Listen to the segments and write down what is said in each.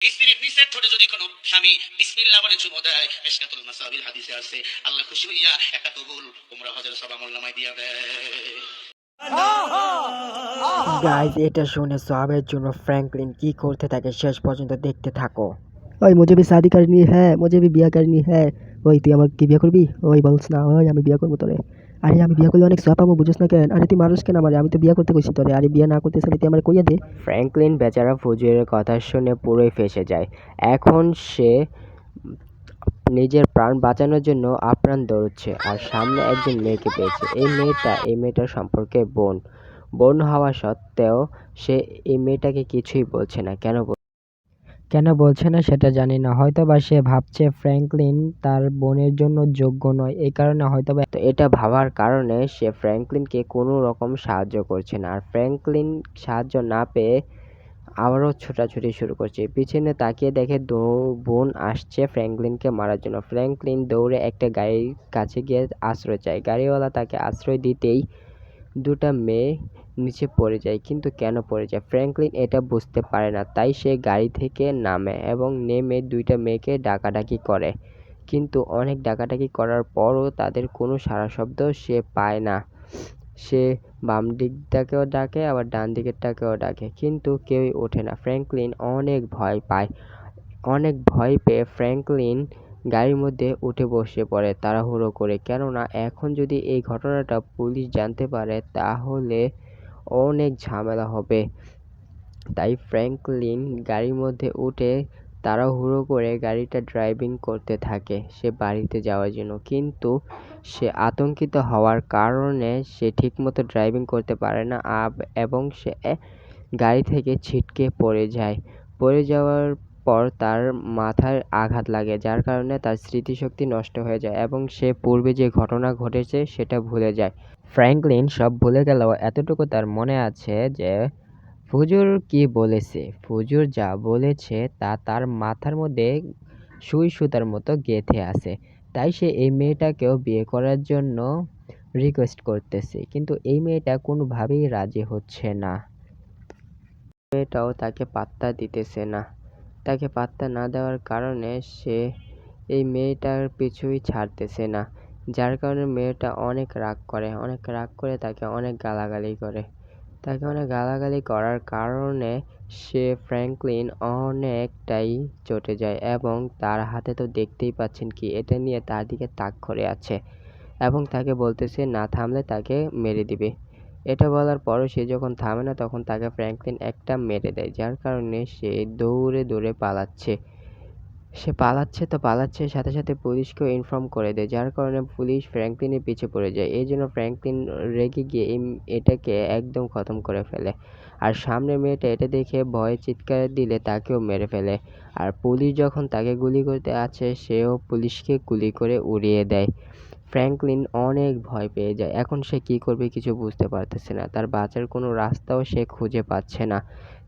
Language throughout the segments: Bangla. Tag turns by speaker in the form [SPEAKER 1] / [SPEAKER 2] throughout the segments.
[SPEAKER 1] স্ত্রীর নিচের ঠোঁটে যদি কোনো স্বামী বিসমিল্লাহ বলে চুমো দেয়, মিশকাতুল মাসাবির হাদিসে আছে, আল্লাহ খুশি হইয়া একটা কবুল উমরা হজের সব আমলনামায় দিয়া দেয়।
[SPEAKER 2] গাইজ, এটা শুনে সবের জন্য ফ্র্যাঙ্কলিন কি করতে থাকে শেষ পর্যন্ত দেখতে থাকো।
[SPEAKER 3] ওই मुझे भी शादी करनी है, मुझे भी বিয়া करनी है। ওই তুই আমার কি বিয়া করবি? ওই বলছ না, ওই আমি বিয়া করবো তোরে। আরে আমি বিয়া করলে অনেক সব পাবো, বুঝছ না কেন? আরে তুই মানুষ কেন আমারে? আমি তো বিয়া করতে কইছি তোরে। আরে বিয়া না করতে চাইলে তুই আমার কইয়া দে।
[SPEAKER 2] ফ্র্যাঙ্কলিন বেচারা ফুজিরের কথা শুনে পুরোই ফেঁসে যায়। এখন সে নিজের প্রাণ বাঁচানোর জন্য আপ্রাণ দৌড়চ্ছে, আর সামনে একজন মেয়েকে পেয়েছে। এই মেয়েটার সম্পর্কে বোন হওয়া সত্ত্বেও সে এই মেয়েটাকে কিছুই বলছে না। কেন বলছে না সেটা জানি না, হয়তোবা সে ভাবছে ফ্র্যাঙ্কলিন তার বোনের জন্য যোগ্য নয়, এই কারণে হয়তোবা এটা ভাবার কারণে সে ফ্র্যাঙ্কলিনকে কোনো রকম সাহায্য করছে না। আর ফ্র্যাঙ্কলিন সাহায্য না পেয়ে আবারও ছোটাছুটি শুরু করছে। পিছনে তাকিয়ে দেখে বোন আসছে ফ্র্যাঙ্কলিনকে মারার জন্য। ফ্র্যাঙ্কলিন দৌড়ে একটা গাড়ির কাছে গিয়ে আশ্রয় চায়। গাড়িওয়ালা তাকে আশ্রয় দিতেই দুটা মেয়ে নিচে পড়ে যায়। কিন্তু কেন পড়ে যায় ফ্র্যাঙ্কলিন এটা বুঝতে পারে না। তাই সে গাড়ি থেকে নামে এবং নেমে দুইটা মেয়েকে ডাকাডাকি করে। কিন্তু অনেক ডাকাডাকি করার পরও তাদের কোনো সাড়া শব্দ সে পায় না। সে বাম দিকটাকেও ডাকে, আবার ডান দিকেরটাকেও ডাকে, কিন্তু কেউই ওঠে না। ফ্র্যাঙ্কলিন অনেক ভয় পায়। অনেক ভয় পেয়ে ফ্র্যাঙ্কলিন গাড়ির মধ্যে উঠে বসে পড়ে তাড়াহুড়ো করে, কেননা এখন যদি এই ঘটনাটা পুলিশ জানতে পারে তাহলে অনেক ঝামেলা হবে। তাই ফ্র্যাঙ্কলিন গাড়ির মধ্যে উঠে তাড়াহুড়ো করে গাড়িটা ড্রাইভিং করতে থাকে সে বাড়িতে যাওয়ার জন্য। কিন্তু সে আতঙ্কিত হওয়ার কারণে সে ঠিকমতো ড্রাইভিং করতে পারে না এবং সে গাড়ি থেকে ছিটকে পড়ে যায়। পড়ে যাওয়ার পর তার মাথায় আঘাত লাগে, যার কারণে তার স্মৃতিশক্তি নষ্ট হয়ে যায় এবং সে পূর্বে যে ঘটনা ঘটেছে সেটা ভুলে যায়। ফ্র্যাঙ্কলিন সব ভুলে গেলেও এতটুকু তার মনে আছে যে ফুজুর কি বলেছে। ফুজুর যা বলেছে তা তার মাথার মধ্যে সুই সুতার মতো গেঁথে আছে। তাই সে এই মেয়েটাকেও বিয়ে করার জন্য রিকোয়েস্ট করতেছে, কিন্তু এই মেয়েটা কোনোভাবেই রাজি হচ্ছে না। মেয়েটাও তাকে পাত্তা দিতেছে না। তাকে পাত্তা না দেওয়ার কারণে সে এই মেয়েটার পিছুই ছাড়তেছে না, যার কারণে মেয়েটা অনেক রাগ করে তাকে অনেক গালাগালি করে। তাকে অনেক গালাগালি করার কারণে সে ফ্র্যাঙ্কলিন অনেকটাই চটে যায় এবং তার হাতে তো দেখতেই পাচ্ছেন কি, এটা নিয়ে তার দিকে তাক করে আছে এবং তাকে বলতেছে না থামলে তাকে মেরে দিবে। এটা বলার পরও সে যখন থামে না তখন তাকে ফ্র্যাঙ্কলিন একটা মেরে দেয়, যার কারণে সে দৌড়ে দৌড়ে পালাচ্ছে। সে পালাচ্ছে সাথে সাথে পুলিশকেও ইনফর্ম করে দেয়, যার কারণে পুলিশ ফ্র্যাঙ্কলিনের পিছে পড়ে যায়। এই জন্য ফ্র্যাঙ্কলিন রেগে গিয়ে এটাকে একদম খতম করে ফেলে। আর সামনে মেয়েটা এটা দেখে ভয়ে চিৎকার দিলে তাকেও মেরে ফেলে। আর পুলিশ যখন তাকে গুলি করতে আছে সেও পুলিশকে গুলি করে উড়িয়ে দেয়। ফ্র্যাঙ্কলিন অনেক ভয় পেয়ে যায়। এখন সে কি করবে কিছু বুঝতে পারতেছে না। তার বাঁচার কোনো রাস্তাও সে খুঁজে পাচ্ছে না।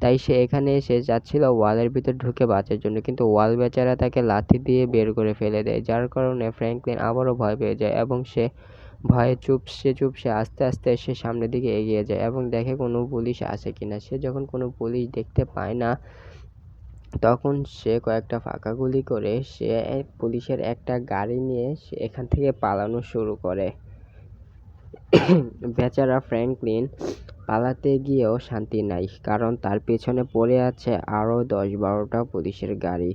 [SPEAKER 2] তাই সে এখানে এসে যাচ্ছিল ওয়ালের ভিতর ঢুকে বাঁচার জন্য, কিন্তু ওয়াল বেচারা তাকে লাথি দিয়ে বের করে ফেলে দেয়, যার কারণে ফ্র্যাঙ্কলিন আবারও ভয় পেয়ে যায় এবং সে ভয়ে চুপসে আস্তে আস্তে সে সামনের দিকে এগিয়ে যায় এবং দেখে কোনো পুলিশ আছে কিনা। সে যখন কোনো পুলিশ দেখতে পায় না তখন সে কয়েকটা ফাঁকা গুলি করে সে পুলিশের একটা গাড়ি নিয়ে সে এখান থেকে পালানো শুরু করে। বেচারা ফ্র্যাঙ্কলিন পালাতে গিয়েও শান্তি নাই, কারণ তার পেছনে পড়ে আছে আরও 10-12টা পুলিশের গাড়ি,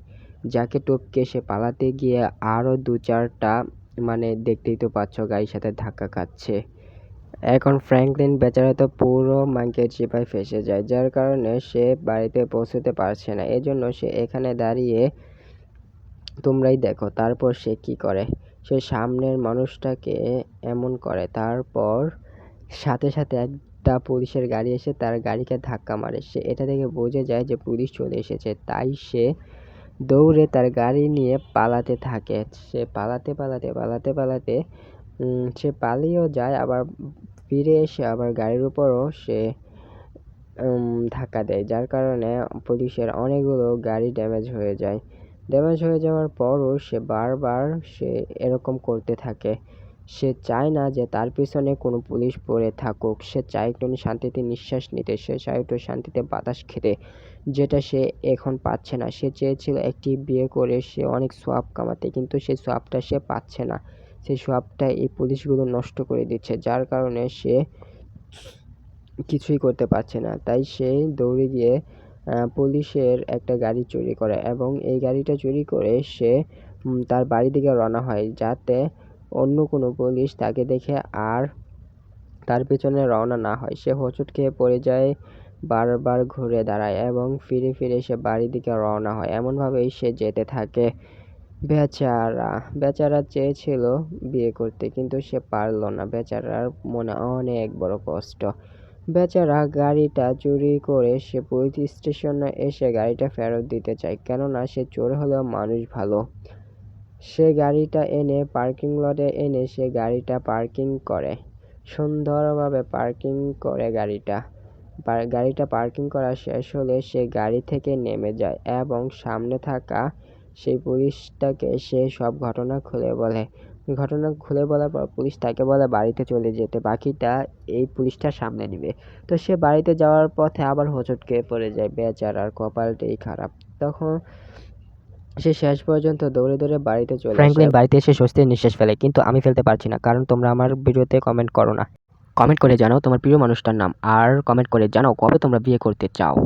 [SPEAKER 2] যাকে টপকে সে পালাতে গিয়ে আরও 2-4টা দেখতেই তো পাচ্ছ গাড়ির সাথে ধাক্কা খাচ্ছে। এখন ফ্র্যাঙ্কলিন বেচারা তো পুরো মাংকির চিপায় ফেঁসে যায়, যার কারণে সে বাড়িতে পৌঁছতে পারছে না। এজন্য সে এখানে দাঁড়িয়ে তোমরাই দেখো তারপর সে কি করে। সে সামনের মানুষটাকে এমন করে, তারপর সাথে সাথে একটা পুলিশের গাড়ি এসে তার গাড়িকে ধাক্কা মারে। সে এটা দেখে বুঝে যায় যে পুলিশ চলে এসেছে, তাই সে দৌড়ে তার গাড়ি নিয়ে পালাতে থাকে। সে পালাতে সে পালিয়েও যায়, আবার ফিরে এসে আবার গাড়ির উপরও সে ধাক্কা দেয়, যার কারণে পুলিশের অনেকগুলো গাড়ি ড্যামেজ হয়ে যায়। ড্যামেজ হয়ে যাওয়ার পরও সে বারবার এরকম করতে থাকে। সে চায় না যে তার পিছনে কোনো পুলিশ পড়ে থাকুক। সে চায় একটু শান্তিতে নিঃশ্বাস নিতে, সে চায় একটু শান্তিতে বাতাস খেতে, যেটা সে এখন পাচ্ছে না। সে চেয়েছিল একটি বিয়ে করে সে অনেক সোয়াব কামাতে, কিন্তু সেই সোয়াবটা সে পাচ্ছে না। সেই সোয়াবটা এই পুলিশগুলো নষ্ট করে দিচ্ছে, যার কারণে সে কিছুই করতে পারছে না। তাই সে দৌড়ে গিয়ে পুলিশের একটা গাড়ি চুরি করে এবং এই গাড়িটা চুরি করে সে তার বাড়ির দিকে রওনা হয়, যাতে অন্য কোনো পুলিশ তাকে দেখে আর তার পেছনে রওনা না হয়। সে হোঁচট খেয়ে পড়ে যায়, বারবার ঘুরে দাঁড়ায় এবং ফিরে ফিরে সে বাড়ির দিকে রওনা হয়। এমনভাবেই সে যেতে থাকে। বেচারা চেয়েছিল বিয়ে করতে, কিন্তু সে পারল না। বেচারার মনে অনেক বড় কষ্ট। বেচারা গাড়িটা চুরি করে সে পুলিশ স্টেশনে এসে গাড়িটা ফেরত দিতে চায়, কেননা সে চোর হলেও মানুষ ভালো। সে গাড়িটা এনে পার্কিং লটে এনে সে গাড়িটা পার্কিং করে, সুন্দরভাবে পার্কিং করে গাড়িটা পার্কিং করা শেষ হলে সে গাড়ি থেকে নেমে যায় এবং সামনে থাকা সেই পুলিশটাকে সে সব ঘটনা খুলে বলার পর পুলিশ তাকে বলে বাড়িতে চলে যেতে, বাকিটা এই পুলিশটা সামনে নিবে। তো সে বাড়িতে যাওয়ার পথে আবার হোঁচট খেয়ে পড়ে যায়। বেচারার কপালটাই খারাপ। তখন সে শেষ পর্যন্ত দৌড়ে দৌড়ে বাড়িতে চলে আসে।
[SPEAKER 3] ফ্র্যাঙ্কলিন বাড়িতে এসে স্বস্তির নিঃশ্বাস ফেলে, কিন্তু আমি ফেলতে পারছি না, কারণ তোমরা আমার ভিডিওতে কমেন্ট করো না। কমেন্ট করে জানাও তোমার প্রিয় মানুষটার নাম, আর কমেন্ট করে জানাও কবে তোমরা বিয়ে করতে চাও।